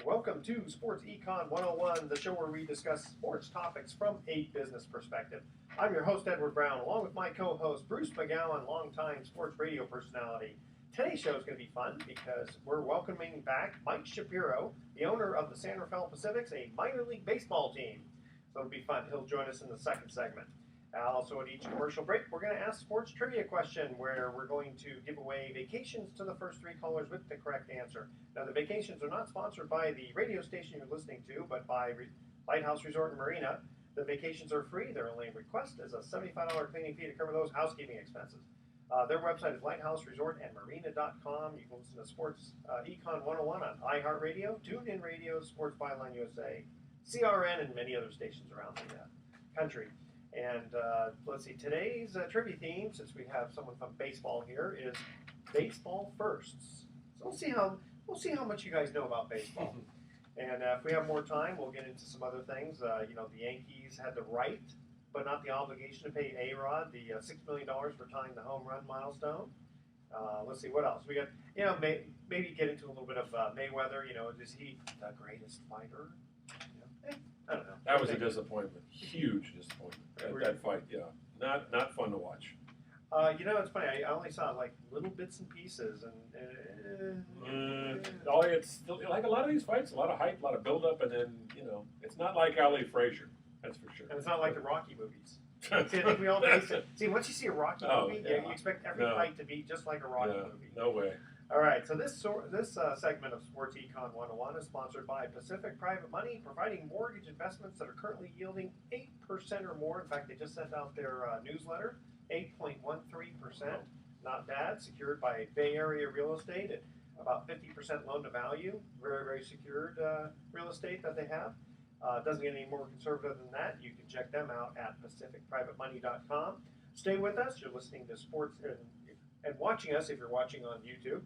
Welcome to Sports Econ 101, the show where we discuss sports topics from a business perspective. I'm your host, Edward Brown, along with my co-host, Bruce McGowan, longtime sports radio personality. Today's show is going to be fun because we're welcoming back Mike Shapiro, the owner of the San Rafael Pacifics, a minor league baseball team. So it'll be fun. He'll join us in the second segment. Also, at each commercial break, we're going to ask a sports trivia question where we're going to give away vacations to the first three callers with the correct answer. Now, the vacations are not sponsored by the radio station you're listening to, but by Lighthouse Resort and Marina. The vacations are free. Their only request is a $75 cleaning fee to cover those housekeeping expenses. Their website is lighthouseresortandmarina.com. You can listen to Sports Econ 101 on iHeartRadio, TuneIn Radio, Sports Byline USA, CRN, and many other stations around the country. And let's see, today's trivia theme, since we have someone from baseball here, is baseball firsts. So we'll see how much you guys know about baseball. And if we have more time, we'll get into some other things. The Yankees had the right, but not the obligation to pay A-Rod the $6 million for tying the home run milestone. Let's see, what else? We got, maybe get into a little bit of Mayweather. Is he the greatest fighter? I don't know. That was a disappointment. Huge disappointment. That fight, yeah. Not fun to watch. It's funny. I only saw like little bits and pieces, It's still, like a lot of these fights, a lot of hype, a lot of build-up, and then, it's not like Ali Frazier. That's for sure. And it's not like the Rocky movies. See, I think we all base it. See, once you see a Rocky movie, you expect every fight to be just like a Rocky movie. No way. All right, so this segment of Sports Econ 101 is sponsored by Pacific Private Money, providing mortgage investments that are currently yielding 8% or more. In fact, they just sent out their newsletter, 8.13%. Not bad, secured by Bay Area real estate at about 50% loan to value. Very, very secured real estate that they have. Doesn't get any more conservative than that. You can check them out at pacificprivatemoney.com. Stay with us. You're listening to Sports and watching us if you're watching on YouTube.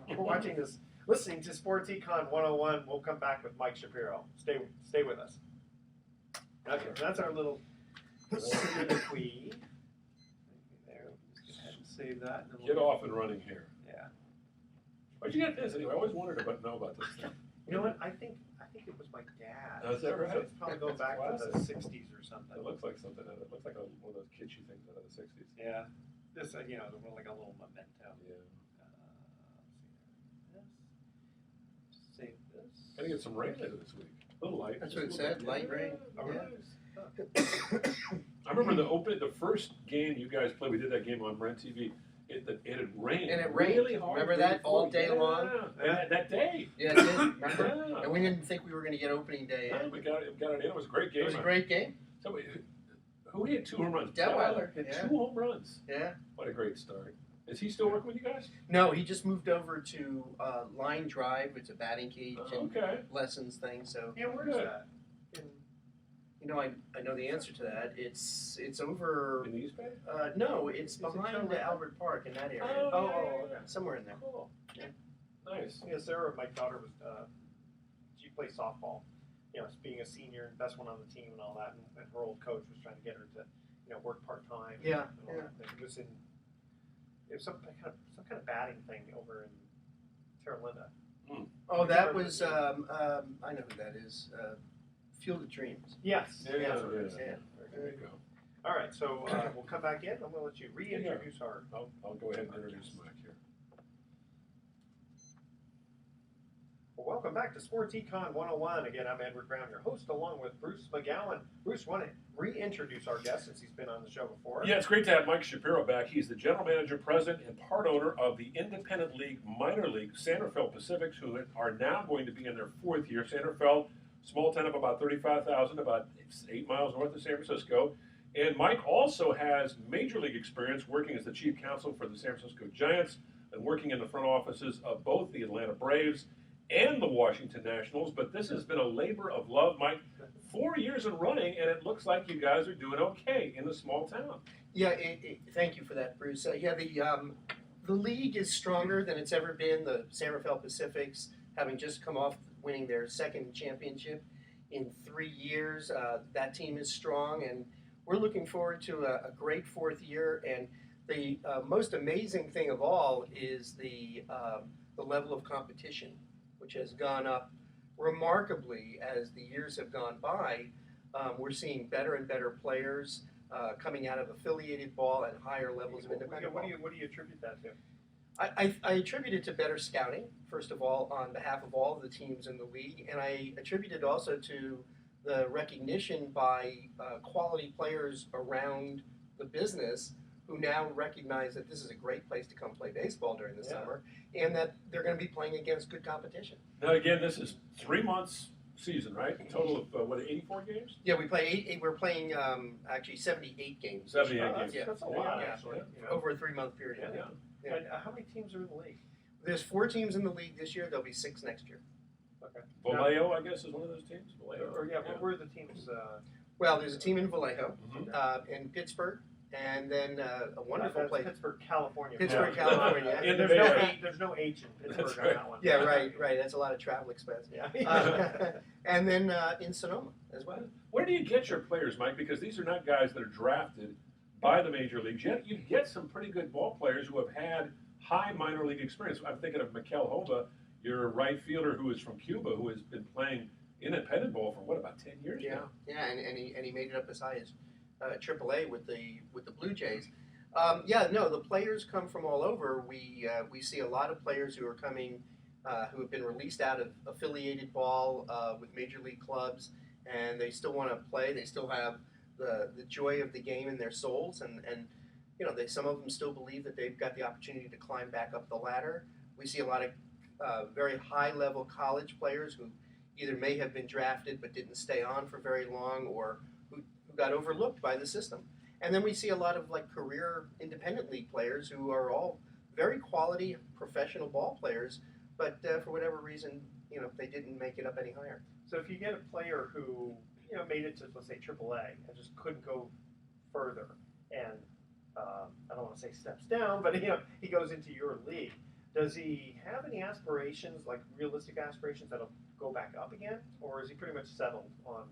You're watching this, listening to Sports Econ 101. We'll come back with Mike Shapiro. Stay with us. Okay, so that's our little soliloquy. There, let's go ahead and save that. And Get off and running here. Yeah. Where'd you get this anyway? I always wondered know about this thing. You know what? I think it was my dad. Oh, is that right? So it's probably going back to the 60s or something. It looks like something. It looks like one of those kitschy things out of the 60s. Yeah. This, like a little memento. Yeah. Save this. Gonna get some rain later this week. A little light. That's what it said, light rain. Yeah. I remember the first game you guys played. We did that game on Rent TV. It had rained. And it really rained. hard. Remember that all day long? Yeah. That day. Yeah, it did. Remember? Yeah. And we didn't think we were going to get opening day in. We got it in. It was a great game. It was a great game. So who hit 2 home runs? Detweiler hit yeah. 2 home runs. Yeah. What a great start. Is he still working with you guys? No, he just moved over to Line Drive. It's a batting cage and lessons thing. So yeah, where is that? I know the answer to that. It's over. In the East Bay? No, it's behind Albert Park in that area. Okay. Somewhere in there. Cool. Yeah. Nice. Yeah, Sarah, my daughter was. She plays softball. Being a senior, best one on the team and all that, and her old coach was trying to get her to, work part time. Yeah. It was some kind of batting thing over in Terra Linda. Mm. Oh, that was. I know who that is. Field of Dreams. Yes. Yeah. There you go. All right, so we'll come back in. I'm going to let you reintroduce our. I'll go ahead and introduce Mike here. Well, welcome back to Sports Econ 101. Again, I'm Edward Brown, your host, along with Bruce McGowan. Bruce, want to reintroduce our guest since he's been on the show before? Yeah, it's great to have Mike Shapiro back. He's the general manager, president, and part owner of the independent league, minor league, San Rafael Pacifics, who are now going to be in their 4th year. San Rafael, small town of about 35,000, about 8 miles north of San Francisco. And Mike also has major league experience working as the chief counsel for the San Francisco Giants and working in the front offices of both the Atlanta Braves and the Washington Nationals. But this has been a labor of love, Mike. 4 years in running, and it looks like you guys are doing okay in a small town. Yeah, thank you for that, Bruce. The league is stronger than it's ever been. The San Rafael Pacifics, having just come off winning their 2nd championship in 3 years, that team is strong, and we're looking forward to a great 4th year. And the most amazing thing of all is the level of competition, which has gone up remarkably as the years have gone by. We're seeing better and better players coming out of affiliated ball at higher levels of independent ball. What do you attribute that to? I attribute it to better scouting, first of all, on behalf of all of the teams in the league, and I attribute it also to the recognition by quality players around the business who now recognize that this is a great place to come play baseball during the summer, and that they're going to be playing against good competition. Now, again, this is 3 months season, right? A total of, 84 games? Yeah, we play we're playing actually 78 games. 78 games. Yeah. That's a lot, Yeah. actually. You know. Over a 3-month period. Yeah. Yeah. And how many teams are in the league? There's 4 teams in the league this year. There'll be 6 next year. Okay. Vallejo, I guess, is one of those teams? Vallejo. Or what were the teams? Well, there's a team in Vallejo, Mhm. in Pittsburgh, and then a wonderful that's place. Pittsburgh, California. Pittsburgh, Yeah. California. In the There's no Bay Area. H. There's no H in Pittsburgh That's on right. that one. Yeah, right. That's a lot of travel expense. Yeah. And then in Sonoma as well. Where do you get your players, Mike? Because these are not guys that are drafted by the major leagues. Yet you get some pretty good ball players who have had high minor league experience. I'm thinking of Mike Hova, your right fielder who is from Cuba, who has been playing independent ball for about 10 years Yeah, now. yeah, and he made it up as high as AAA with the Blue Jays. The players come from all over. We see a lot of players who are coming, who have been released out of affiliated ball with major league clubs, and they still want to play. They still have the joy of the game in their souls, and some of them still believe that they've got the opportunity to climb back up the ladder. We see a lot of very high level college players who either may have been drafted but didn't stay on for very long, or who got overlooked by the system. And then we see a lot of career independent league players who are all very quality professional ball players, but for whatever reason, they didn't make it up any higher. So if you get a player who made it to, let's say, AAA and just couldn't go further, and I don't want to say steps down, but he goes into your league, does he have any aspirations, like realistic aspirations, that'll go back up again, or is he pretty much settled on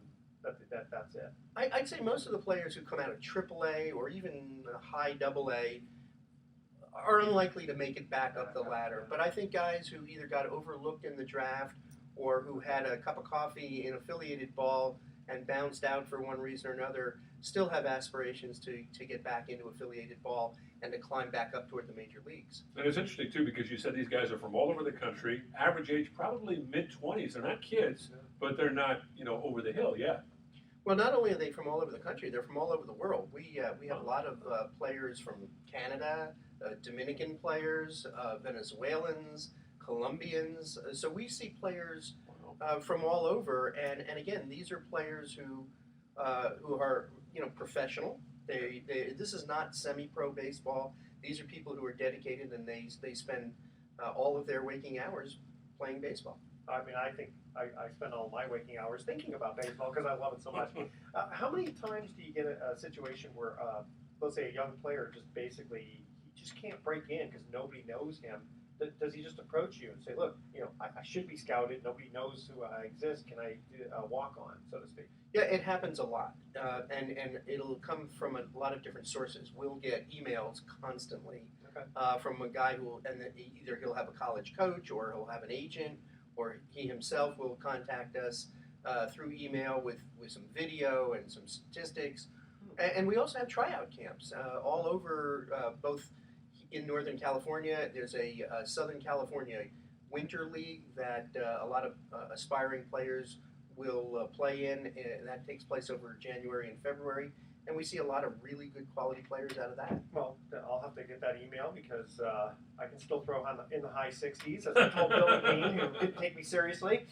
that's it? I'd say most of the players who come out of AAA or even high AA are unlikely to make it back up the ladder. But I think guys who either got overlooked in the draft or who had a cup of coffee in affiliated ball and bounced out for one reason or another still have aspirations to get back into affiliated ball and to climb back up toward the major leagues. And it's interesting, too, because you said these guys are from all over the country, average age probably mid-20s. They're not kids, but they're not, over the hill yet. Well, not only are they from all over the country, they're from all over the world. We have a lot of players from Canada, Dominican players, Venezuelans, Colombians. So we see players from all over, and again, these are players who are professional. This is not semi-pro baseball. These are people who are dedicated, and they spend all of their waking hours playing baseball. I mean, I think I spend all my waking hours thinking about baseball because I love it so much. How many times do you get a situation where, let's say, a young player just basically he just can't break in because nobody knows him? Does he just approach you and say, "Look, I should be scouted. Nobody knows who I exist. Can I walk on, so to speak?" Yeah, it happens a lot, and it'll come from a lot of different sources. We'll get emails constantly from a guy and either he'll have a college coach or he'll have an agent, or he himself will contact us through email with some video and some statistics. And we also have tryout camps all over, both in Northern California. There's a Southern California Winter League that a lot of aspiring players will play in, and that takes place over January and February. And we see a lot of really good quality players out of that. Well, I'll have to get that email because I can still throw in the high 60s, as I told Billy Bean, who didn't take me seriously.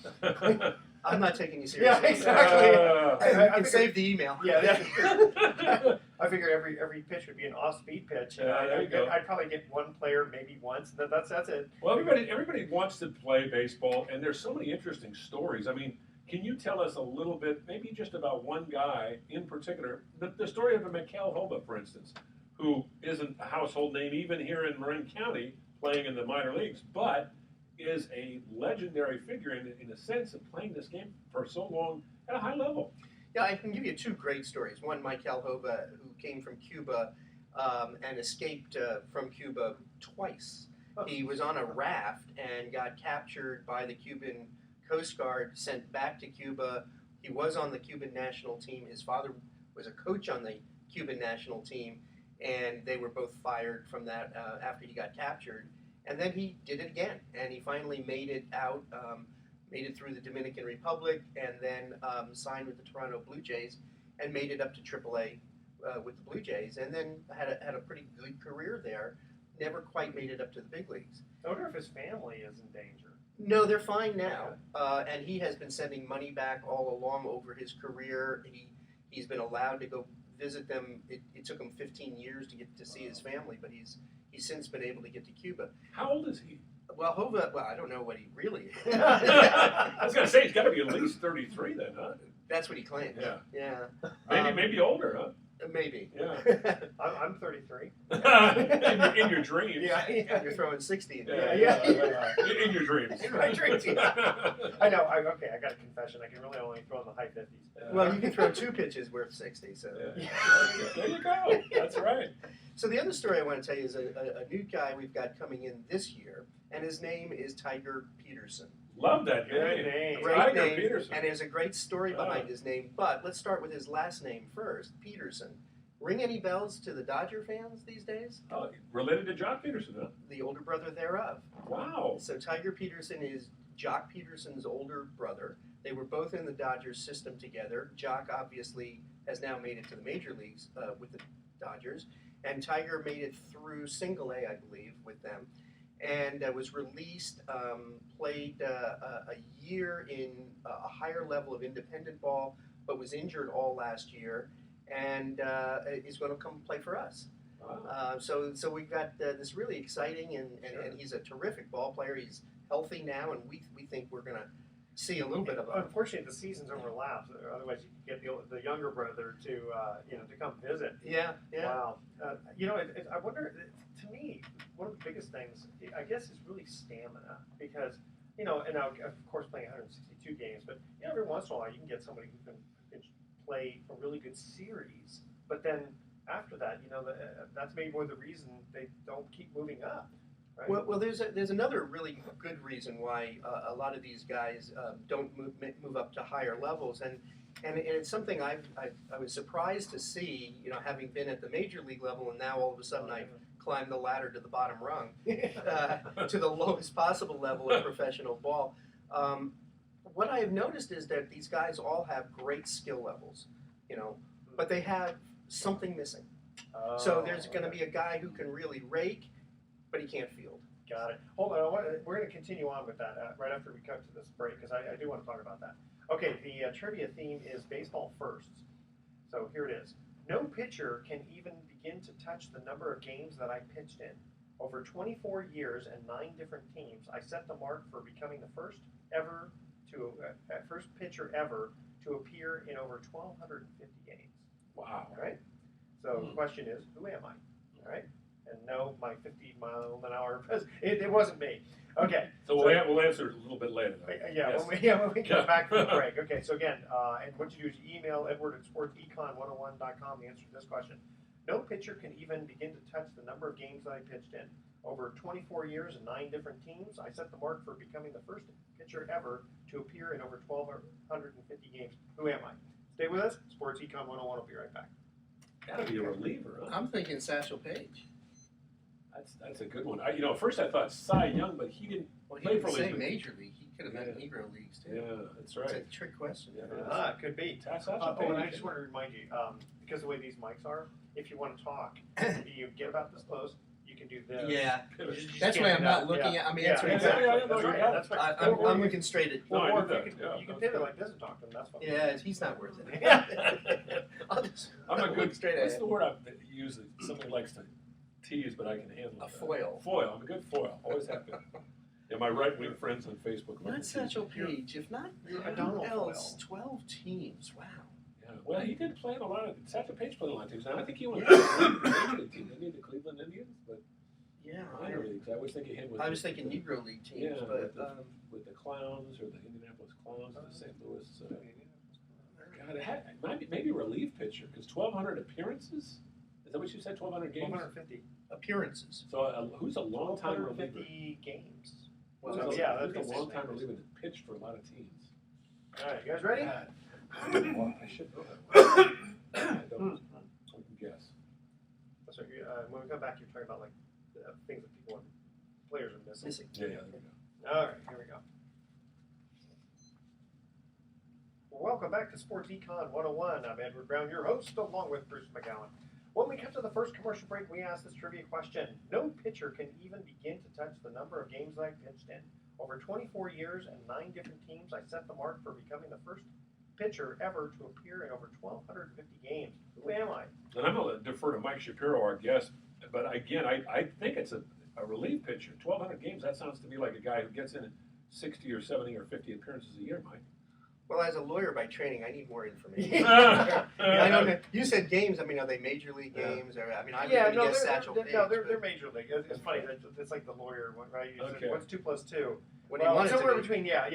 I'm not taking you seriously. Yeah, exactly. I can save the email. Yeah. I figure every pitch would be an off-speed pitch. And there you go. I'd probably get one player maybe once. And that's it. Well, everybody wants to play baseball, and there's so many interesting stories. I mean, can you tell us a little bit, maybe just about one guy in particular, the story of a Mike Hova, for instance, who isn't a household name even here in Marin County playing in the minor leagues, but is a legendary figure in the sense of playing this game for so long at a high level. Yeah, I can give you 2 great stories. One, Mike Hova, who came from Cuba and escaped from Cuba twice. He was on a raft and got captured by the Cuban Coast Guard, sent back to Cuba. He was on the Cuban national team. His father was a coach on the Cuban national team, and they were both fired from that after he got captured. And then he did it again, and he finally made it out, made it through the Dominican Republic, and then signed with the Toronto Blue Jays, and made it up to AAA with the Blue Jays, and then had a pretty good career there. Never quite made it up to the big leagues. I wonder if his family is in danger. No, they're fine now, and he has been sending money back all along over his career. He's been allowed to go visit them. It took him 15 years to get to see his family, but he's since been able to get to Cuba. How old is he? Well, Hova, I don't know what he really is. I was going to say, he's got to be at least 33 then, huh? That's what he claims. Yeah. Yeah. Maybe older, huh? Maybe. Yeah. I'm 33. in your dreams. Yeah. You're throwing 60 in Yeah. In your dreams. In my dreams. I know. Okay, I got a confession. I can really only throw in the high 50s. Well, you can throw 2 pitches worth 60. So. Yeah. There you go. That's right. So the other story I want to tell you is a new guy we've got coming in this year, and his name is Tiger Peterson. Love that Good name. name. Great Tiger name, Peterson. and there's a great story behind his name. But let's start with his last name first, Peterson. Ring any bells to the Dodger fans these days? Oh, related to Jock Peterson, huh? The older brother thereof. Wow. So Tiger Peterson is Jock Peterson's older brother. They were both in the Dodgers system together. Jock obviously has now made it to the major leagues with the Dodgers, and Tiger made it through Single A, I believe, with them, and was released, played a year in a higher level of independent ball, but was injured all last year, and is going to come play for us. Wow. So we've got this really exciting, and he's a terrific ball player. He's healthy now, and we think we're going to see a little bit of a. Unfortunately, the seasons overlap. Otherwise, you could get the younger brother to to come visit. Yeah. Wow. I wonder. To me, one of the biggest things, I guess, is really stamina, because and now of course playing 162 games, but every once in a while you can get somebody who can play a really good series, but then after that, that's maybe more the reason they don't keep moving up. Right? Well, there's another really good reason why a lot of these guys don't move up to higher levels, and it's something I was surprised to see, having been at the major league level, and now all of a sudden I've climbed the ladder to the bottom rung, to the lowest possible level of professional ball. What I have noticed is that these guys all have great skill levels, but they have something missing. So there's going to be a guy who can really rake, but he can't field. Got it. Hold on. We're going to continue on with that right after we cut to this break, because I do want to talk about that. Okay, the trivia theme is baseball firsts. So here it is. No pitcher can even begin to touch the number of games that I pitched in. Over 24 years and 9 different teams, I set the mark for becoming the first pitcher ever to appear in over 1,250 games. Wow. All right? So the question is, who am I? All right? And no, my 50-mile-an-hour, it wasn't me. Okay. So we'll answer it a little bit later, though. Yeah, Yes. when we come back from the break. Okay, so again, and what you do is you email Edward at sportsecon101.com the answer to this question. No pitcher can even begin to touch the number of games that I pitched in. Over 24 years and 9 different teams, I set the mark for becoming the first pitcher ever to appear in over 1,250 games. Who am I? Stay with us. Sports Econ 101 will be right back. Gotta be a reliever, huh? I'm thinking Satchel Paige. That's a good one. At first I thought Cy Young, but he didn't Well, he play didn't for say league. major league. He could have been Yeah. Negro leagues too. Yeah, that's It's a right. trick question. Yeah. It could be. That's And I just want to remind you, because the way these mics are, if you want to talk, you get about this close, you can do this. Yeah. You just That's can't why do I'm that. not looking at. I'm Yeah, answering. exactly. Yeah, That's no, right. you got That's it. right. I'm looking straight at. No, I Or did that. if Yeah, you can that's pivot good. like this and talk to him. That's fine. Yeah, he's not worth it. I'll just I'm a look good. straight What's at the word I use that somebody likes to tease, but I can handle A it? foil. Foil. I'm a good foil. Always have been. Yeah, my right-wing friends on Facebook. love to Not tease Satchel me. Page. If not, You're a who Donald else? Foyle. 12 teams. Wow. Yeah. Well, he did play in a lot of. Satchel Paige played in a lot of teams. Now I think he went to the team. Didn't he, the Cleveland Indians? But Yeah. minor leagues. I was thinking him with. I was thinking Negro League teams, Yeah, but with the Clowns or the Indianapolis Clowns, the St. Louis. God, it might be maybe relief pitcher because 1,200 appearances. Is that what you said? 1,200 games. 150. appearances. So who's a long-time reliever? 150 games. Well, So, Who's yeah, a that's long-time reliever that pitched for a lot of teams? All right, you guys ready? Well, I should know that. I don't. I can guess. So when we come back, you're talking about like things that people and players are missing. Yeah, there we go. All right, here we go. Welcome back to Sports Econ 101. I'm Edward Brown, your host, along with Bruce McGowan. When we come to the first commercial break, we ask this trivia question. No pitcher can even begin to touch the number of games I pitched in. Over 24 years and 9 different teams, I set the mark for becoming the first pitcher ever to appear in over 1,250 games. Who am I? And I'm going to defer to Mike Shapiro, our guest. But again, I think it's a relief pitcher. 1,200 games, that sounds to me like a guy who gets in 60 or 70 or 50 appearances a year, Mike. Well, as a lawyer by training, I need more information. I don't know. You said games. I mean, are they major league games? Or I mean, I'm going to guess Satchel Paige. No, they're major league. It's funny. It's like the lawyer one, right? You said, what's 2 plus 2? What do you want it to somewhere be? between. That's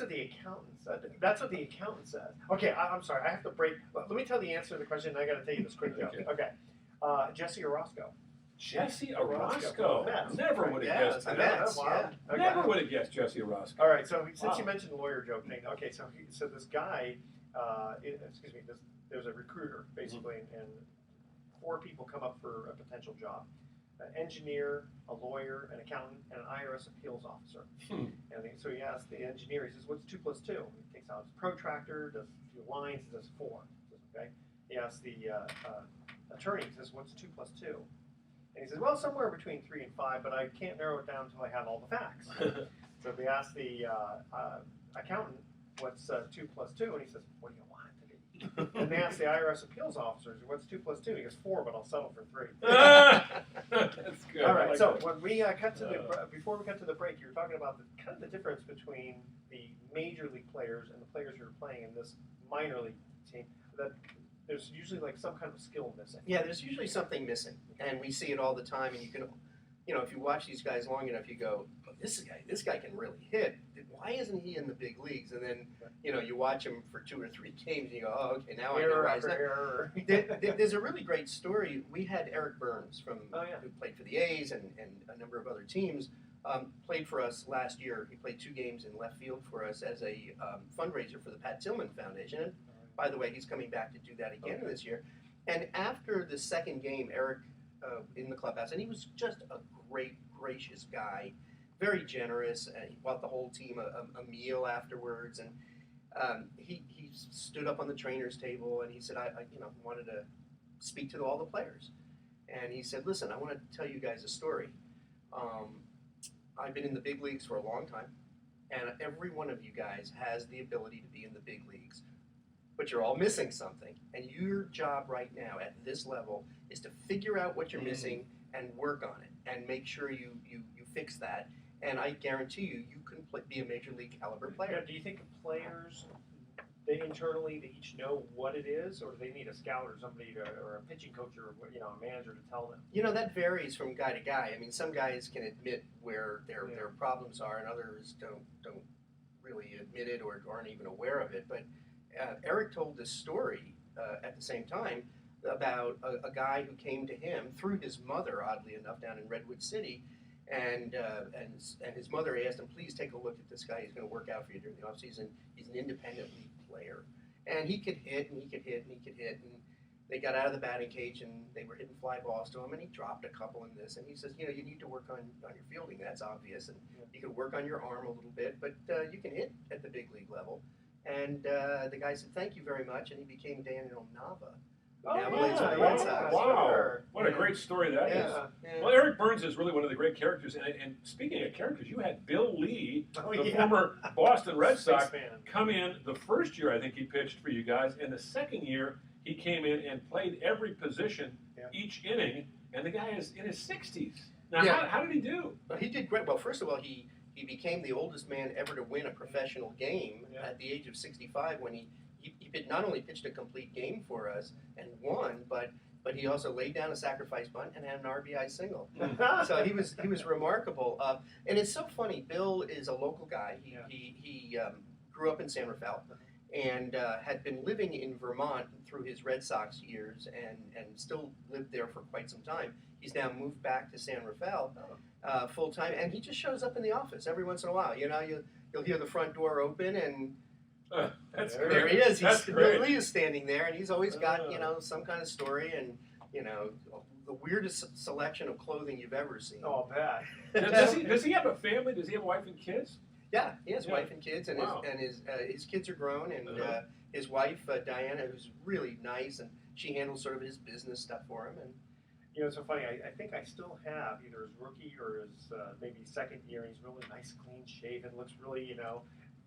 what the accountant said. That's what the accountant says. Okay, I'm sorry. I have to break. Let me tell the answer to the question, and I got to tell you this quick joke. Okay. Jesse Orozco. Jesse Orozco. Mets. Never would have guessed that. Mets, yeah. Okay. Never would have guessed Jesse Orozco. All right, so since Wow. you mentioned the lawyer joke thing, okay, so this guy, there's a recruiter basically, and 4 people come up for a potential job: an engineer, a lawyer, an accountant, and an IRS appeals officer. And so he asks the engineer, he says, "What's 2 plus 2?" He takes out his protractor, does a few lines, he does 4. He says, okay. He asks the attorney, he says, "What's 2 plus 2?" And he says, "Well, somewhere between 3 and 5, but I can't narrow it down until I have all the facts." So they ask the accountant, "What's 2 plus 2?" And he says, "What do you want it to be?" And they ask the IRS appeals officer, "What's 2 plus 2?" He goes, 4, but I'll settle for 3. That's good. All I right. like So that. when we cut to before we cut to the break, you were talking about the difference between the major league players and the players who are playing in this minor league team. That there's usually like some kind of skill missing. Yeah, there's usually something missing, and we see it all the time. And you can, if you watch these guys long enough, you go, oh, "This guy can really hit. Why isn't he in the big leagues?" And then, you watch him for 2 or 3 games, and you go, "Oh, okay, now I know why he's not." There's a really great story. We had Eric Burns who played for the A's and a number of other teams, played for us last year. He played 2 games in left field for us as a fundraiser for the Pat Tillman Foundation. And by the way, he's coming back to do that again this year. And after the second game, Eric in the clubhouse, and he was just a great, gracious guy, very generous. And he bought the whole team a meal afterwards. And he stood up on the trainer's table and he said, I wanted to speak to all the players. And he said, "Listen, I want to tell you guys a story. I've been in the big leagues for a long time, and every one of you guys has the ability to be in the big leagues, but you're all missing something. And your job right now at this level is to figure out what you're missing and work on it and make sure you fix that. And I guarantee you can be a major league caliber player." Do you think players, they internally, they each know what it is, or do they need a scout or somebody or a pitching coach or a manager to tell them? That varies from guy to guy. I mean, some guys can admit where their problems are, and others don't really admit it or aren't even aware of it. But Eric told this story at the same time about a guy who came to him through his mother, oddly enough, down in Redwood City, and his mother asked him, "Please take a look at this guy. He's going to work out for you during the offseason. He's an independent league player, and he could hit, and he could hit, and he could hit." And they got out of the batting cage, and they were hitting fly balls to him, and he dropped a couple in this. And he says, "You need to work on your fielding. That's obvious, and you can work on your arm a little bit, but you can hit at the big league level." And the guy said, "Thank you very much," and he became Daniel Nava. Now plays for the Red Sox. Wow. What a great story that is. Yeah. Well, Eric Burns is really one of the great characters. And speaking of characters, you had Bill Lee, the former Boston Red Sox, come in the first year I think he pitched for you guys. And the second year he came in and played every position each inning. And the guy is in his 60s. Now, how did he do? Well, he did great. Well, first of all, he became the oldest man ever to win a professional game at the age of 65 when he not only pitched a complete game for us and won, but he also laid down a sacrifice bunt and had an RBI single. So he was remarkable. And it's so funny. Bill is a local guy. He grew up in San Rafael, and had been living in Vermont through his Red Sox years and still lived there for quite some time. He's now moved back to San Rafael full time, and he just shows up in the office every once in a while. You'll hear the front door open, and That's there great. he is. That's great. Lee is standing there, and he's always got some kind of story and the weirdest selection of clothing you've ever seen. Oh, bad. Does he have a family? Does he have a wife and kids? Yeah, he has Yeah. wife and kids, and Wow. his kids are grown, and Uh-huh. his wife Diana, who's really nice, and she handles sort of his business stuff for him. And It's so funny. I think I still have either his rookie or his maybe second year. He's really nice, clean shaven, looks really,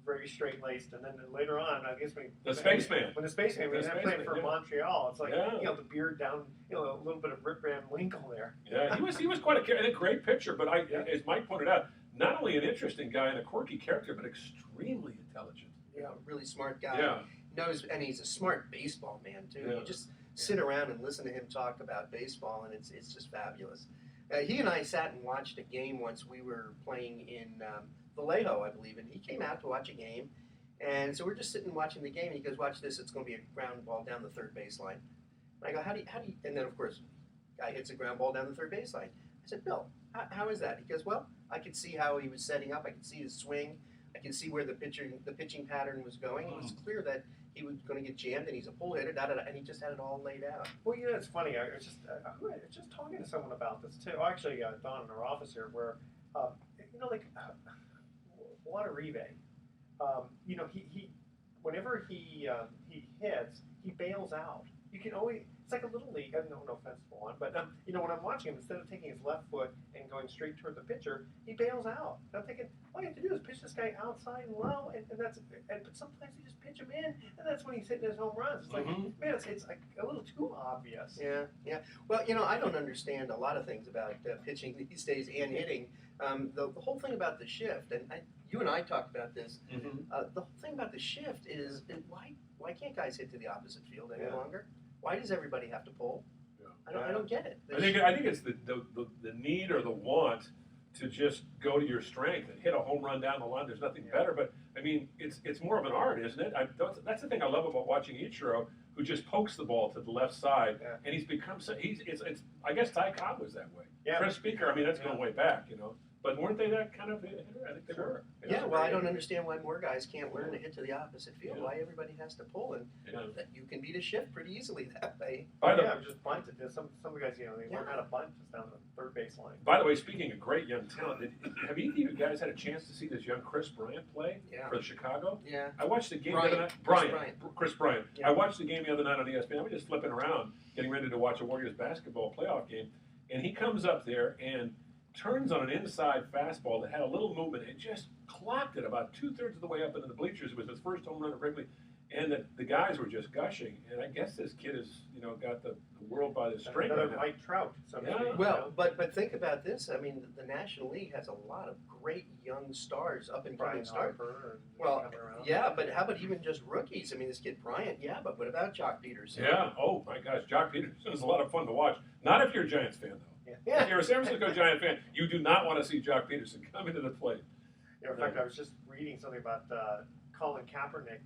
very straight laced. And then later on, I guess when The Spaceman. when the Spaceman, when The he played Spaceman, for yeah. Montreal, it's like Yeah. the beard down, a little bit of Rip Van Winkle there. Yeah, he was quite a great pitcher, but Yeah. as Mike pointed out, not only an interesting guy and a quirky character, but extremely intelligent. really smart guy. Yeah. And he's a smart baseball man too. Yeah. You just sit around and listen to him talk about baseball, and it's just fabulous. He and I sat and watched a game once. We were playing in Vallejo, I believe, and he came out to watch a game. And so we're just sitting watching the game, and he goes, "Watch this! It's going to be a ground ball down the third baseline." And I go, "How do you?" And then of course, guy hits a ground ball down the third baseline. I said, "Bill, how is that?" He goes, "Well, I could see how he was setting up. I could see his swing. I can see where the pitching pattern was going. It was clear that he was going to get jammed, and he's a pull hitter, and he just had it all laid out." Well, it's funny. I was just talking to someone about this too. Actually, Don in our office here, where Juan Uribe, he whenever he hits, he bails out. You can always. It's like a little league. No offense to Juan, but when I'm watching him, instead of taking his left foot and going straight toward the pitcher, he bails out. And I'm thinking, all you have to do is pitch this guy outside and low, but sometimes you just pitch him in, and that's when he's hitting his home runs. It's like, man, it's like a little too obvious. Yeah. Well, I don't understand a lot of things about pitching these days and hitting. The whole thing about the shift, and you and I talked about this. The whole thing about the shift is why can't guys hit to the opposite field any longer? Why does everybody have to pull? Yeah. I don't get it. I think it's the need or the want to just go to your strength and hit a home run down the line. There's nothing better, but I mean, it's more of an art, isn't it? That's the thing I love about watching Ichiro, who just pokes the ball to the left side, and he's become it's I guess Ty Cobb was that way. Yeah. Chris Speaker, I mean, that's going way back, But weren't they that kind of hitter? I think they were. Yeah, well, I don't understand why more guys can't learn to hit to the opposite field. Yeah. Why everybody has to pull, and that you can beat a shift pretty easily that way. Just bunted. Some of the guys, they learn how to bunt just down the third baseline. By the way, speaking of great young talent, have either of you guys had a chance to see this young Chris Bryant play for Chicago? Yeah. I watched the game Bryant. the other night. Chris Bryant. Yeah. I watched the game the other night on ESPN. I was just flipping around, getting ready to watch a Warriors basketball playoff game, and he comes up there and turns on an inside fastball that had a little movement and just clocked it about 2/3 of the way up into the bleachers. It was his first home run at Wrigley, and the guys were just gushing. And I guess this kid has, got the world by the string. Another Right now. Mike Trout. Well, but think about this. I mean, the National League has a lot of great young stars, up and coming stars. Well, yeah, but how about even just rookies? I mean, this kid Bryant, but what about Jock Peterson? Yeah. Oh my gosh, Jock Peterson is a lot of fun to watch. Not if you're a Giants fan though. Yeah. If you're a San Francisco Giant fan, you do not want to see Jock Peterson come into the plate. In fact, I was just reading something about Colin Kaepernick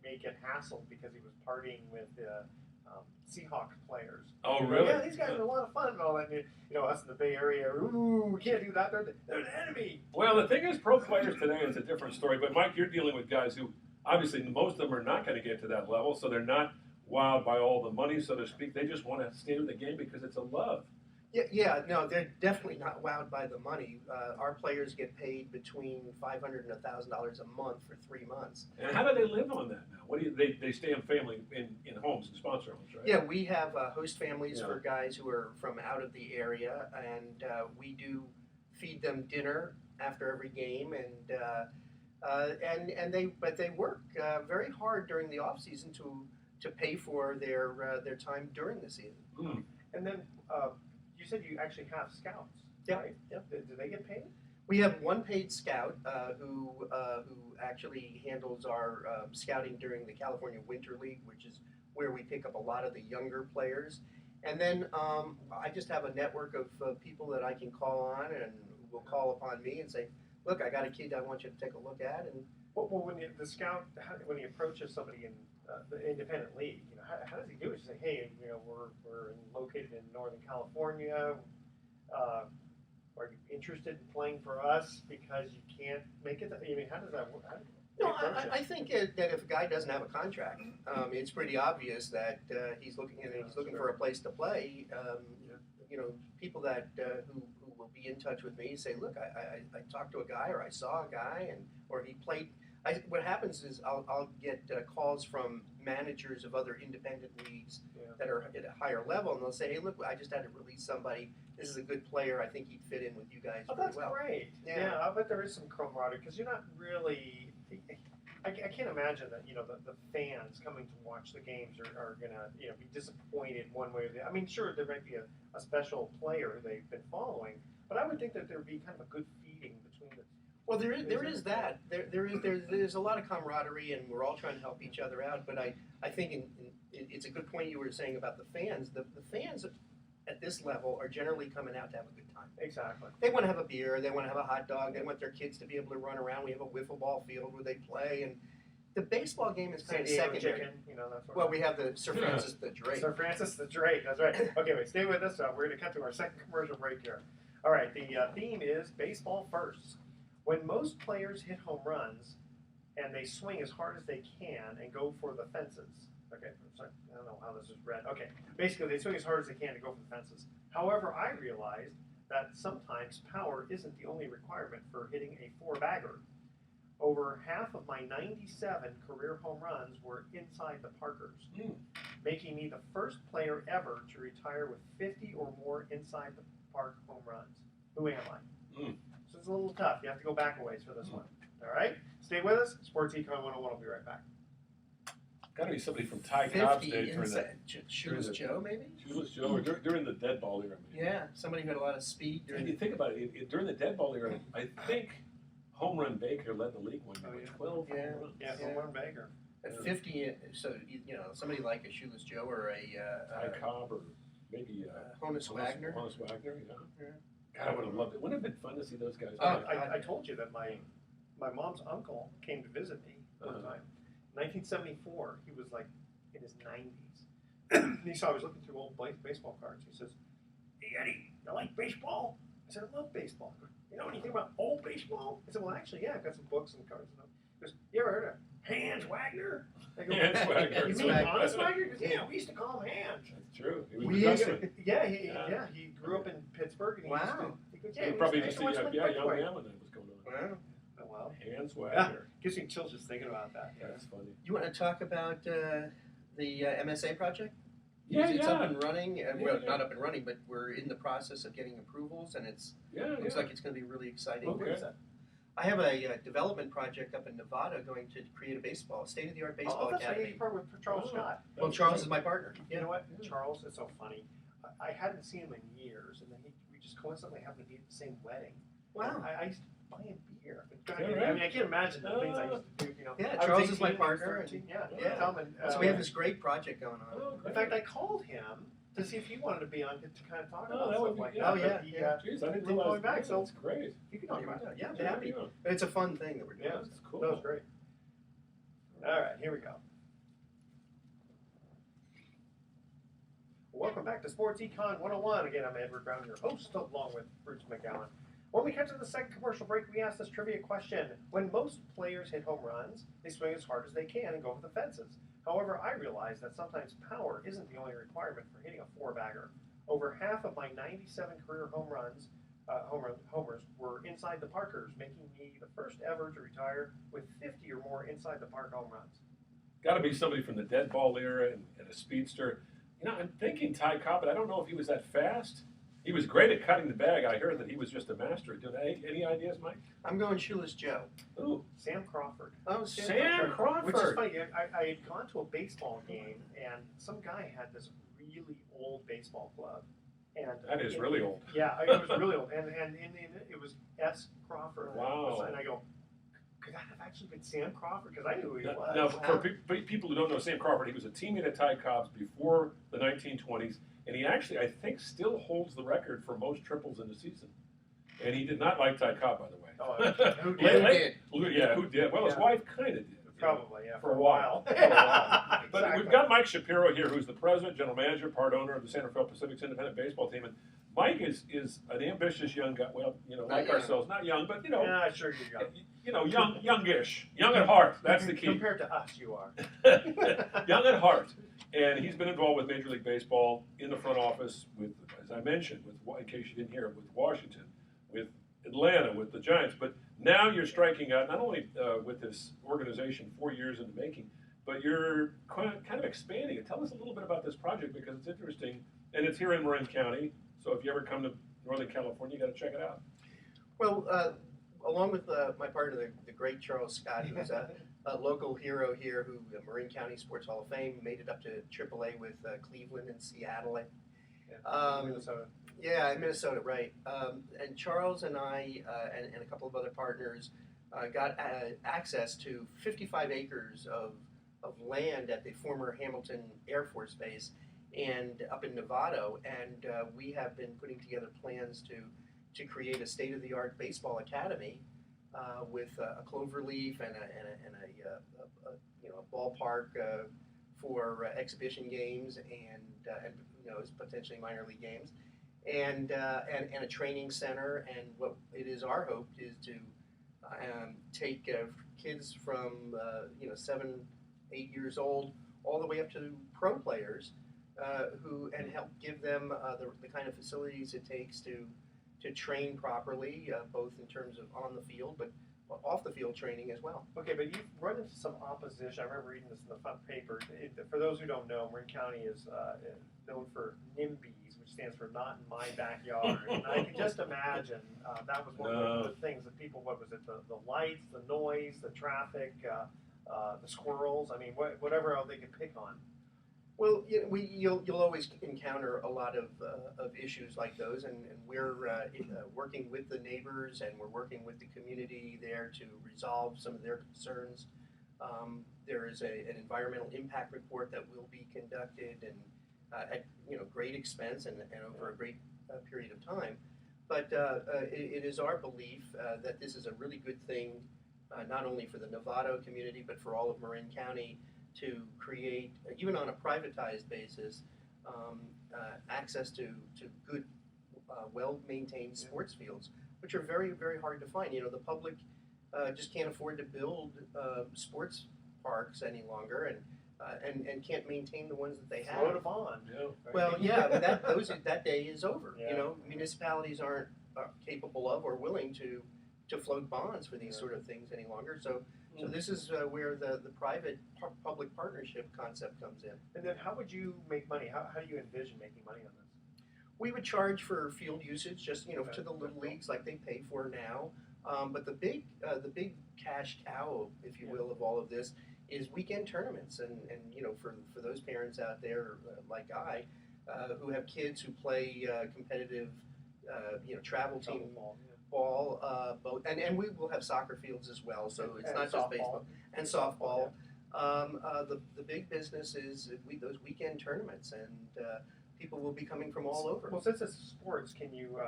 may get hassled because he was partying with Seahawk players. Oh, really? Yeah, these guys are a lot of fun and all that. And, us in the Bay Area, ooh, we can't do that. They're an enemy. Well, the thing is, pro players today is a different story. But Mike, you're dealing with guys who obviously most of them are not going to get to that level, so they're not wowed by all the money, so to speak. They just want to stay in the game because it's a love. No, they're definitely not wowed by the money. Our players get paid between $500 and $1,000 a month for 3 months. And how do they live on that now? What do they stay in family in homes and sponsor homes, right? Yeah, we have host families for guys who are from out of the area, and we do feed them dinner after every game, and they work very hard during the off season to pay for their time during the season. Mm. And then you said you actually have scouts. Yeah. Right? Yep. Do they get paid? We have one paid scout who actually handles our scouting during the California Winter League, which is where we pick up a lot of the younger players. And then I just have a network of people that I can call on and will call upon me and say, look, I got a kid I want you to take a look at, and Well, when the scout, when he approaches somebody in the independent league, how does he do it? Just say, hey, we're located in Northern California. Uh, are you interested in playing for us because you can't make it? I mean, how does that work? No, I think that if a guy doesn't have a contract, it's pretty obvious that he's looking for a place to play. People that who will be in touch with me say, look, I talked to a guy, or I saw a guy, or he played. What happens is I'll get calls from managers of other independent leagues that are at a higher level, and they'll say, hey, look, I just had to release somebody. This is a good player. I think he'd fit in with you guys that's well. Great. Yeah, I bet there is some camaraderie because you're not really. I can't imagine that the fans coming to watch the games are gonna be disappointed one way or the other. I mean, sure, there might be a special player they've been following, but I would think that there would be kind of a good feeding between the. Well, there is that. There's a lot of camaraderie, and we're all trying to help each other out. But I think it's a good point you were saying about the fans. The fans at this level are generally coming out to have a good time. Exactly. They want to have a beer. They want to have a hot dog. They want their kids to be able to run around. We have a wiffle ball field where they play, and the baseball game is kind of secondary. Chicken, that sort of we have the Sir Francis the Drake. Sir Francis the Drake. That's right. Okay, wait. Stay with us. We're going to cut to our second commercial break here. All right. The theme is baseball first. When most players hit home runs, and they swing as hard as they can and go for the fences. Okay, sorry, I don't know how this is read. Okay, basically they swing as hard as they can to go for the fences. However, I realized that sometimes power isn't the only requirement for hitting a four-bagger. Over half of my 97 career home runs were inside the Parkers, making me the first player ever to retire with 50 or more inside the park home runs. Who am I? So it's a little tough. You have to go back a ways for this one. All right? Stay with us. Sports Econ 101 will be right back. Got to be somebody from Ty Cobb's 50 day during inside. Shoeless Joe, maybe? Shoeless Joe, or during the dead ball era. Maybe. Yeah, somebody who had a lot of speed. And you think about it, during the dead ball era, I think Home Run Baker led the league one year with 12 home runs. Yeah, Home Run Baker. At 50, so somebody like a Shoeless Joe or Ty Cobb or maybe Honus Wagner. Honus Wagner, yeah. God, I would have loved it. Wouldn't it have been fun to see those guys? I told you that my mom's uncle came to visit me one time. 1974, he was like in his 90s. He saw I was looking through old baseball cards. He says, "Hey Eddie, you like baseball?" I said, "I love baseball." "You know anything about old baseball?" I said, "Well, actually, yeah, I've got some books and cards." He goes, "You ever heard of Hans Wagner?" I go, Hans Wagner. You mean Honest Wagner? He goes, "Yeah, we used to call him Hans." That's true. Yeah, he grew up in Pittsburgh. And he goes, he probably just said, young man when that was going on. Wow. Oh, well. Hands Wagner. Gives me chills just thinking about that. That's funny. You want to talk about the MSA project? Yeah, It's up and running. Not up and running, but we're in the process of getting approvals, and looks like it's going to be really exciting. Okay. I have a development project up in Nevada going to create a state-of-the-art baseball that's academy. right. You partnered with Charles Scott. Well, Charles is my partner. You know what, Charles? It's so funny. I hadn't seen him in years, and then we just coincidentally happened to be at the same wedding. Wow. I used to buy him beer. Right. I mean, I can't imagine the things I used to do. Yeah, I was Charles is 18, my partner. Yeah. So we have this great project going on. Oh, in fact, I called him to see if he wanted to be on to kind of talk Oh, about that stuff would be like good. that. Oh, yeah. But Jeez, I didn't going realize back, so that's great. you can talk about it. Yeah, I'm happy. It's a fun thing that we're doing. Yeah, That's cool. that was great. All right, here we go. Welcome back to Sports Econ 101. Again, I'm Edward Brown, your host, along with Bruce McGowan. When we cut to the second commercial break, we asked this trivia question. When most players hit home runs, they swing as hard as they can and go for the fences. However, I realized that sometimes power isn't the only requirement for hitting a four-bagger. Over half of my 97 career homers were inside the Parkers, making me the first ever to retire with 50 or more inside the park home runs. Got to be somebody from the dead ball era and a speedster. I'm thinking Ty Cobb, but I don't know if he was that fast. He was great at cutting the bag. I heard that he was just a master at doing that. Any ideas, Mike? I'm going Shoeless Joe. Ooh, Sam Crawford. Oh, Sam Crawford. Which is funny. I had gone to a baseball game, and some guy had this really old baseball glove. And that is really old. Yeah, it was really old. And it was S. Crawford. Wow. And I go, could that have actually been Sam Crawford? Because I knew who he was. Now, for people who don't know Sam Crawford, he was a teammate at Ty Cobb's before the 1920s, and he actually, I think, still holds the record for most triples in a season. And he did not like Ty Cobb, by the way. Oh, who Late- did? Yeah, who did? Well, his Yeah. wife kind of did. Probably, yeah, For a while. For For a while. But Exactly. we've got Mike Shapiro here, who's the president, general manager, part owner of the San Rafael Pacifics independent baseball team. And Mike is an ambitious young guy. Well, Not like young. ourselves, not young, but Yeah, sure you're young. youngish, young at heart. That's the key. Compared to us, you are. Young at heart. And he's been involved with Major League Baseball in the front office with, as I mentioned, in case you didn't hear it, with Washington, with Atlanta, with the Giants. But now you're striking out not only with this organization 4 years in the making, but you're kind of expanding it. Tell us a little bit about this project because it's interesting, and it's here in Marin County. So if you ever come to Northern California, you got to check it out. Well, along with my partner, the great Charles Scott, who's a local hero here, who Marin County Sports Hall of Fame, made it up to AAA with Cleveland and Seattle. Minnesota. Yeah, in Minnesota, right. And Charles and I and a couple of other partners got access to 55 acres of land at the former Hamilton Air Force Base and up in Novato, and we have been putting together plans to create a state-of-the-art baseball academy with a clover leaf and a ballpark for exhibition games and potentially minor league games. And a training center, and what it is our hope is to take kids from 7, 8 years old all the way up to pro players, and help give them the kind of facilities it takes to train properly, both in terms of on the field, but off the field training as well. Okay, but you've run into some opposition. I remember reading this in the front paper. For those who don't know, Marin County is known for NIMBYs, which stands for Not in My Backyard. And I can just imagine that was one of the things that people, what was it, the lights, the noise, the traffic, the squirrels, I mean, whatever else they could pick on. Well, you'll always encounter a lot of issues like those, and we're working with the neighbors, and we're working with the community there to resolve some of their concerns. There is an environmental impact report that will be conducted, and at great expense and over a great period of time. But it is our belief that this is a really good thing, not only for the Novato community, but for all of Marin County, to create, even on a privatized basis, access to good, well-maintained sports fields, which are very, very hard to find. The public just can't afford to build sports parks any longer, and can't maintain the ones that they have. Float a bond. Yeah. Well, yeah, but that day is over. Yeah. Municipalities aren't capable of or willing to float bonds for these sort of things any longer. So this is where the private public partnership concept comes in. And then how would you make money? How do you envision making money on this? We would charge for field usage, just to the little leagues like they pay for now. But the big cash cow, if you will, of all of this is weekend tournaments, and for those parents out there like I, who have kids who play competitive, travel team ball, both, and we will have soccer fields as well. So it's not just baseball and softball. The big business is those weekend tournaments, and people will be coming from all over. Well, since it's sports, can you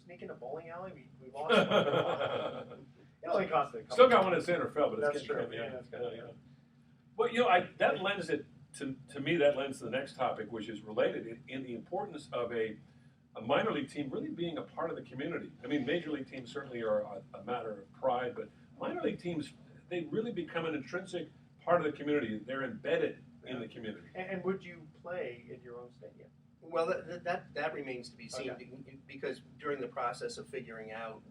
sneak in a bowling alley? We lost one. It only cost a couple. Still got one in San Rafael, but That's it's true. getting Yeah, that's good. yeah. Well, that lends it to me. That lends to the next topic, which is related in the importance of a minor league team really being a part of the community. I mean, major league teams certainly are a matter of pride, but minor league teams, they really become an intrinsic part of the community. They're embedded in the community. And would you play in your own stadium? Well, that remains to be seen, Okay. because during the process of figuring out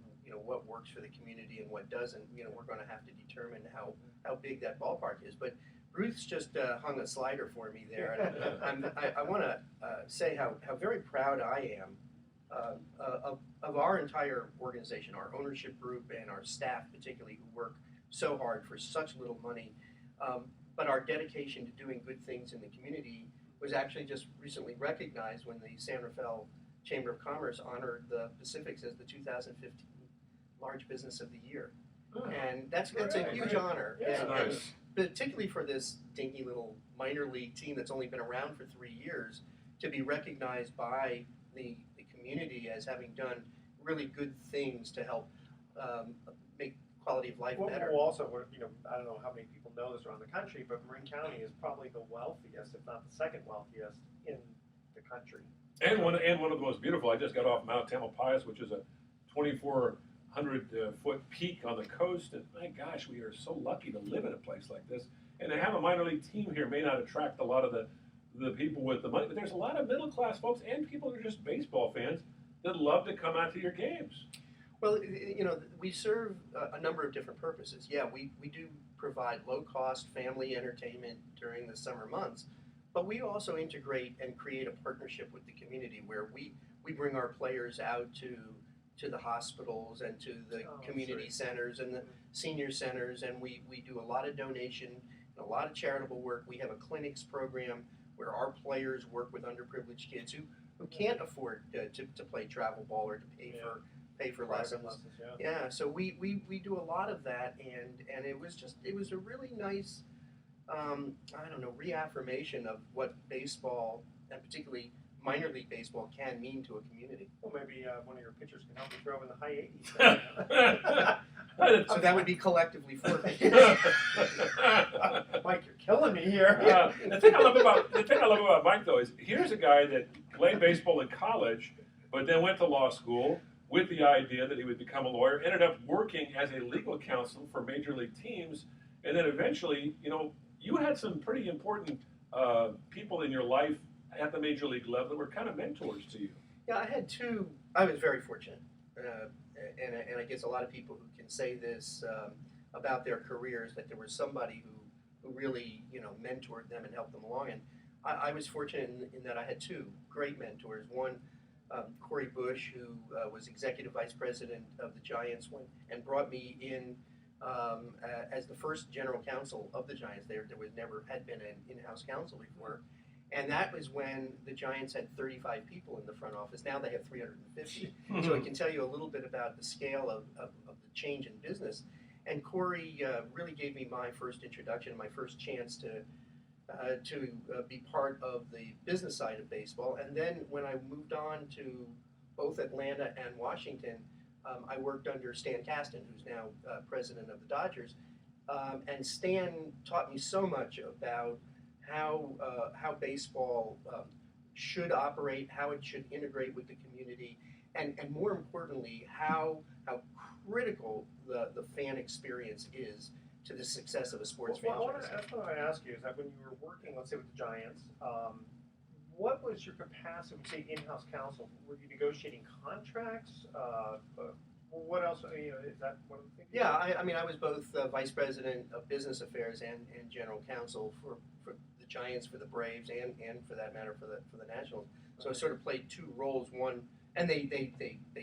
what works for the community and what doesn't, we're going to have to determine how big that ballpark is. But Bruce just hung a slider for me there, and I want to say how very proud I am of our entire organization, our ownership group, and our staff particularly, who work so hard for such little money. But our dedication to doing good things in the community was actually just recently recognized when the San Rafael Chamber of Commerce honored the Pacifics as the 2015 Large Business of the Year. And that's a huge honor. Yeah, and nice. particularly for this dinky little minor league team that's only been around for 3 years, to be recognized by the community as having done really good things to help make quality of life better. Well, also, I don't know how many people know this around the country, but Marin County is probably the wealthiest, if not the second wealthiest, in the country. And one of the most beautiful. I just got off Mount Tamalpais, which is a 2,400-foot peak on the coast, and my gosh, we are so lucky to live in a place like this. And to have a minor league team here may not attract a lot of the people with the money, but there's a lot of middle class folks and people who are just baseball fans that love to come out to your games. Well, we serve a number of different purposes. Yeah, we do provide low-cost family entertainment during the summer months, but we also integrate and create a partnership with the community where we bring our players out to the hospitals and to the community centers and the senior centers, and we do a lot of donation and a lot of charitable work. We have a clinics program where our players work with underprivileged kids who can't afford to play travel ball or to pay for lessons. Yeah, so we do a lot of that, and it was a really nice reaffirmation of what baseball, and particularly minor league baseball, can mean to a community. Well, maybe one of your pitchers can help you throw in the high 80s. So that would be collectively 4 pitchers. Mike, you're killing me here. The thing I love about Mike though is here's a guy that played baseball in college, but then went to law school with the idea that he would become a lawyer. Ended up working as a legal counsel for major league teams, and then eventually, you had some pretty important people in your life at the major league level that were kind of mentors to you. Yeah, I had two. I was very fortunate, and I guess a lot of people who can say this about their careers, that there was somebody who really mentored them and helped them along. And I was fortunate in that I had two great mentors. One, Corey Bush, who was executive vice president of the Giants, and brought me in as the first general counsel of the Giants. There had been an in-house counsel before. And that was when the Giants had 35 people in the front office. Now they have 350. So I can tell you a little bit about the scale of the change in business. And Corey really gave me my first introduction, my first chance to be part of the business side of baseball. And then when I moved on to both Atlanta and Washington, I worked under Stan Kasten, who's now president of the Dodgers. And Stan taught me so much about how baseball should operate, how it should integrate with the community, and more importantly, how critical the fan experience is to the success of a sports franchise. That's what I ask you, is that when you were working, let's say with the Giants, what was your capacity, say in-house counsel? Were you negotiating contracts? What else, is that one of the things? Yeah, I was both vice president of business affairs and general counsel for the Giants, for the Braves, and for that matter for the Nationals. So I sort of played two roles. One, and they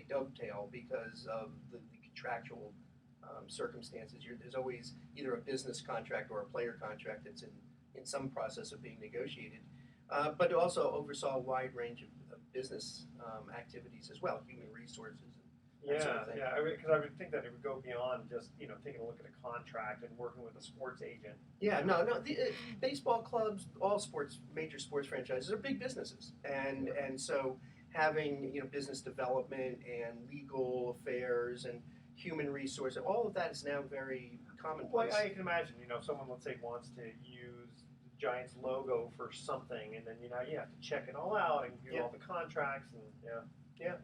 dovetail because of the contractual circumstances. There's always either a business contract or a player contract that's in some process of being negotiated. But it also oversaw a wide range of business activities as well, human resources. Because I would think that it would go beyond just taking a look at a contract and working with a sports agent. Yeah, no. The baseball clubs, all major sports franchises are big businesses, and so having business development and legal affairs and human resources, all of that is now very commonplace. Well, I can imagine someone, let's say, wants to use the Giants logo for something, and then you have to check it all out and do all the contracts and Yeah.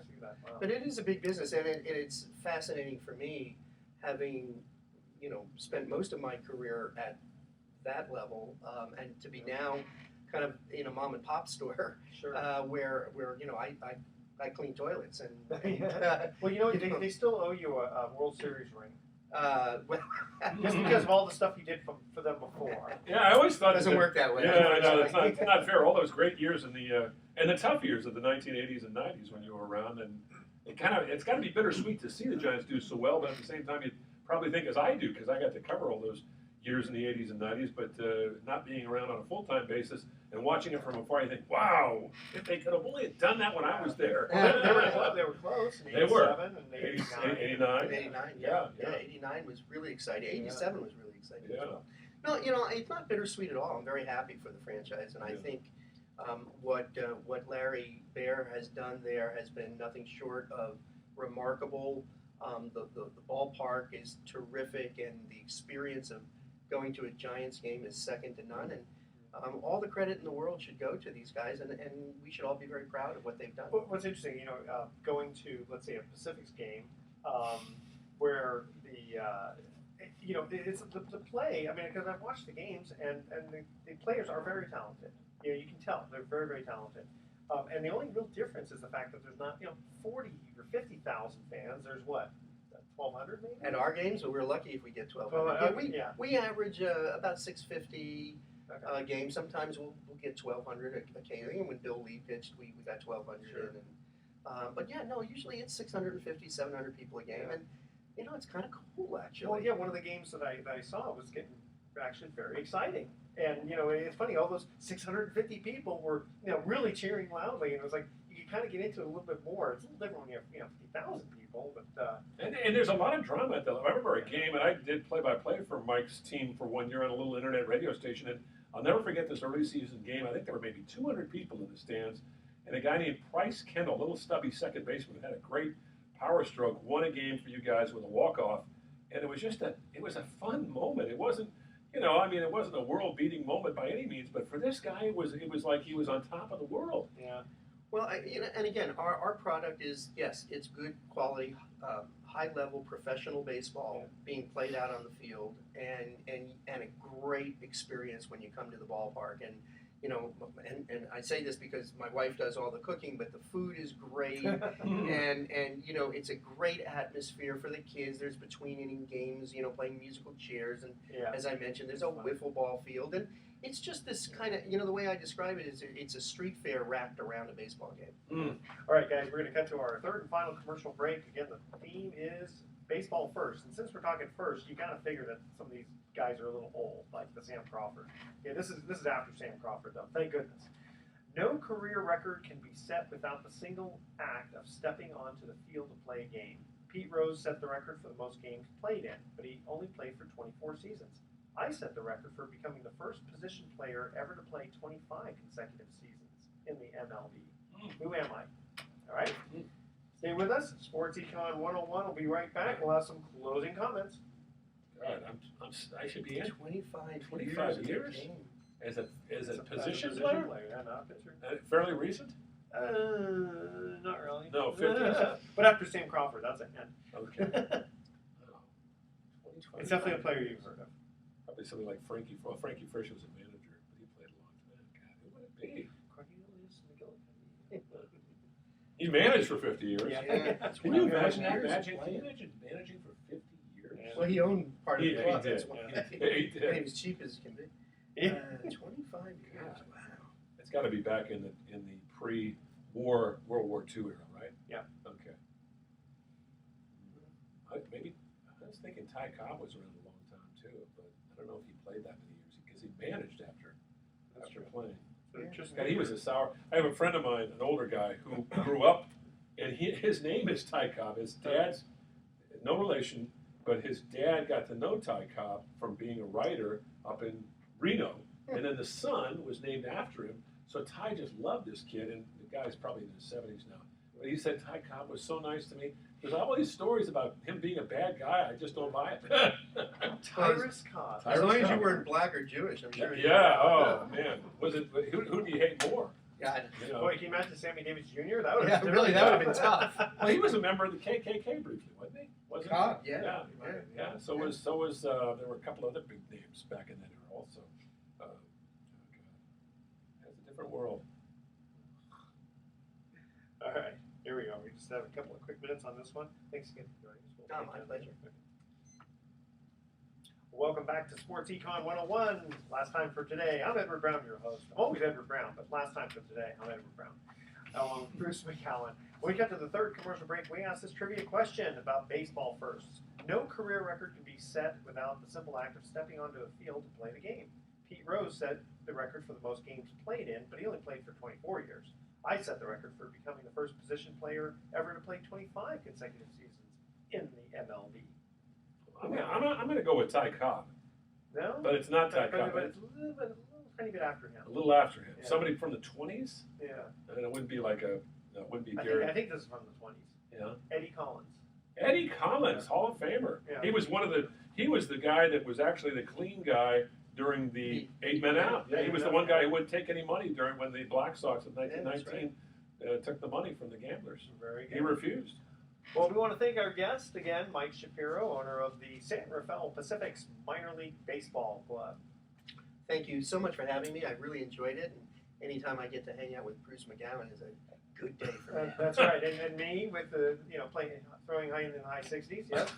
See that. Wow. But it is a big business, and it's fascinating for me, having spent most of my career at that level, and to be now kind of in a mom and pop store, Sure. where I clean toilets and well, they still owe you a World Series ring. Well, Just because of all the stuff you did for them before. Yeah, I always thought it doesn't work that way. Yeah, I know, it's not fair. All those great years in the tough years of the 1980s and 90s when you were around, and it's got to be bittersweet to see the Giants do so well, but at the same time, you probably think as I do, because I got to cover all those years in the 80s and 90s, but not being around on a full-time basis and watching it from afar, you think, wow, if they could have only done that when I was there. Well, they were close in 87 and 89. 89. Yeah, 89 was really exciting. 87 was really exciting as well. No, it's not bittersweet at all. I'm very happy for the franchise, and I think what Larry Baer has done there has been nothing short of remarkable. The ballpark is terrific, and the experience of going to a Giants game is second to none. And all the credit in the world should go to these guys, and we should all be very proud of what they've done. What's interesting, going to, let's say, a Pacifics game, where it's the play. I mean, because I've watched the games, and the players are very talented. You can tell they're very, very talented. And the only real difference is the fact that there's not 40 or 50,000 fans. There's what, 1,200 maybe? At our games, we're lucky if we get 1,200. Yeah, we average about 650 games. Sometimes we'll get 1,200 occasionally. And when Bill Lee pitched, we got 1,200 Sure. in. But yeah, no, usually it's 650, 700 people a game, and it's kind of cool actually. Well, yeah, one of the games that I saw was getting actually very exciting. And, it's funny, all those 650 people were, really cheering loudly. And it was like, you can kind of get into it a little bit more. It's a little different when you have, 50,000 people. But And there's a lot of drama at the. I remember a game, and I did play-by-play for Mike's team for 1 year on a little internet radio station. And I'll never forget this early season game. I think there were maybe 200 people in the stands. And a guy named Price Kendall, a little stubby second baseman, had a great power stroke, won a game for you guys with a walk-off. And it was just it was a fun moment. It wasn't, it wasn't a world-beating moment by any means, but for this guy, it was like he was on top of the world. yeah. Well, and again, our product is, yes, it's good quality, high-level professional baseball being played out on the field, and a great experience when you come to the ballpark. And and I say this because my wife does all the cooking, but the food is great, and it's a great atmosphere for the kids. There's between inning games, playing musical chairs, and as I mentioned, there's a wiffle ball field, and it's just this kind of, the way I describe it is it's a street fair wrapped around a baseball game. All right, guys, we're going to cut to our third and final commercial break. Again, the theme is baseball first. And since we're talking first, you kind of figure that some of these guys are a little old, like the Sam Crawford. Yeah, this is after Sam Crawford, though. Thank goodness. No career record can be set without the single act of stepping onto the field to play a game. Pete Rose set the record for the most games played in, but he only played for 24 seasons. I set the record for becoming the first position player ever to play 25 consecutive seasons in the MLB. Who am I? All right. Stay with us. Sports Econ 101 will be right back. We'll have some closing comments. God, I should be in 25 years? As a position player? player? Yeah, not a pitcher. Fairly recent? Not really. No, 50s. But after Sam Crawford, that's it. Okay. It's definitely a player you've heard of. Probably something like Frankie. Well, Frankie Frisch was a manager, but he played a long time. God, who would it be? Cornelius McGillicuddy. He managed for 50 years. Yeah. Can you imagine years managing for 50 years? Yeah. Well, he owned part of the club. He did. That's why. He did. And he was cheap as can be. Yeah. 25 years. Wow. It's got to be back in the pre-war World War II era, right? Yeah. Okay. Maybe I was thinking Ty Cobb was around a long time too, but I don't know if he played that many years because he managed after playing. Interesting. God, he was a sour. I have a friend of mine, an older guy, who grew up, and his name is Ty Cobb. His dad's no relation, but his dad got to know Ty Cobb from being a writer up in Reno, and then the son was named after him. So Ty just loved this kid, and the guy's probably in his 70s now. But he said Ty Cobb was so nice to me. There's all these stories about him being a bad guy. I just don't buy it. Tyrus Cobb. As long as you weren't black or Jewish, I'm sure. Yeah. Oh man. Was it? Who do you hate more? God. You know? Boy, can you imagine Sammy Davis Jr.? That would Yeah, have been really, that would have been tough. Well, he was a member of the KKK briefly, wasn't he? Wasn't he? Cobb, yeah. Yeah. So was there were a couple other big names back in that era also. Oh, God. It's a different world. All right, here we go. We just have a couple of quick minutes on this one. Thanks again for joining us. Oh, my pleasure. Welcome back to Sports Econ 101. Last time for today, I'm Edward Brown, your host. I'm always Edward Brown, but last time for today, I'm Edward Brown. Along with Bruce McCowan. When we got to the third commercial break, we asked this trivia question about baseball firsts. No career record can be set without the simple act of stepping onto a field to play the game. Pete Rose set the record for the most games played in, but he only played for 24 years. I set the record for becoming the first position player ever to play 25 consecutive seasons in the MLB. I'm going to go with Ty Cobb, No? but it's not Ty Cobb. But it's a little tiny bit after him. A little after him. Yeah. Somebody from the 20s? Yeah. And it wouldn't be like a No, it wouldn't be I Gary. think this is from the 20s. Yeah. Eddie Collins. Eddie Collins, Hall of Famer. Yeah. He was he was the guy that was actually the clean guy during the 8 men out. Yeah, He was the one guy who wouldn't take any money during when the Black Sox in 1919 took the money from the gamblers. Very good. He refused. Well, we want to thank our guest again, Mike Shapiro, owner of the San Rafael Pacifics Minor League Baseball Club. Thank you so much for having me. I really enjoyed it. And anytime I get to hang out with Bruce McGowan is a good day for me. That's right. And me with the, throwing high in the high 60s, yes.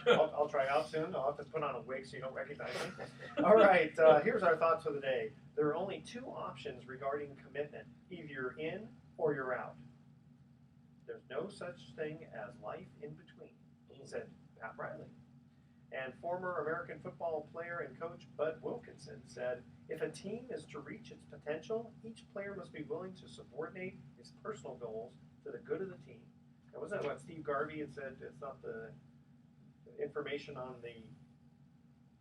I'll try out soon. I'll have to put on a wig so you don't recognize me. All right, here's our thoughts for the day. There are only two options regarding commitment. Either you're in or you're out. There's no such thing as life in between, said Pat Riley. And former American football player and coach Bud Wilkinson said, if a team is to reach its potential, each player must be willing to subordinate his personal goals to the good of the team. And wasn't that what Steve Garvey had said? It's not the information on the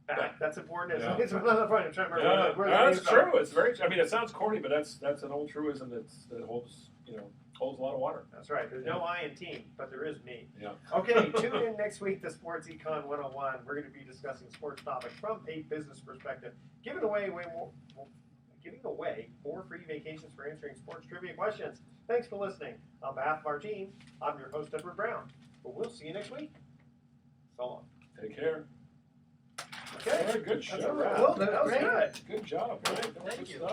back that's important. Yeah. It's on the front. I'm trying to remember where the that's true. It's very. I mean, it sounds corny, but that's an old truism that holds a lot of water. That's right. There's no I in team, but there is me. Yeah. Okay, tune in next week to Sports Econ 101. We're going to be discussing sports topics from a business perspective, giving away more free vacations for answering sports trivia questions. Thanks for listening. On behalf of our team, I'm your host, Edward Brown. But we'll see you next week. So long. Take care. Okay. All right, good show. That's a wrap. Well, that was Great. good. Good job. Great. Thank you.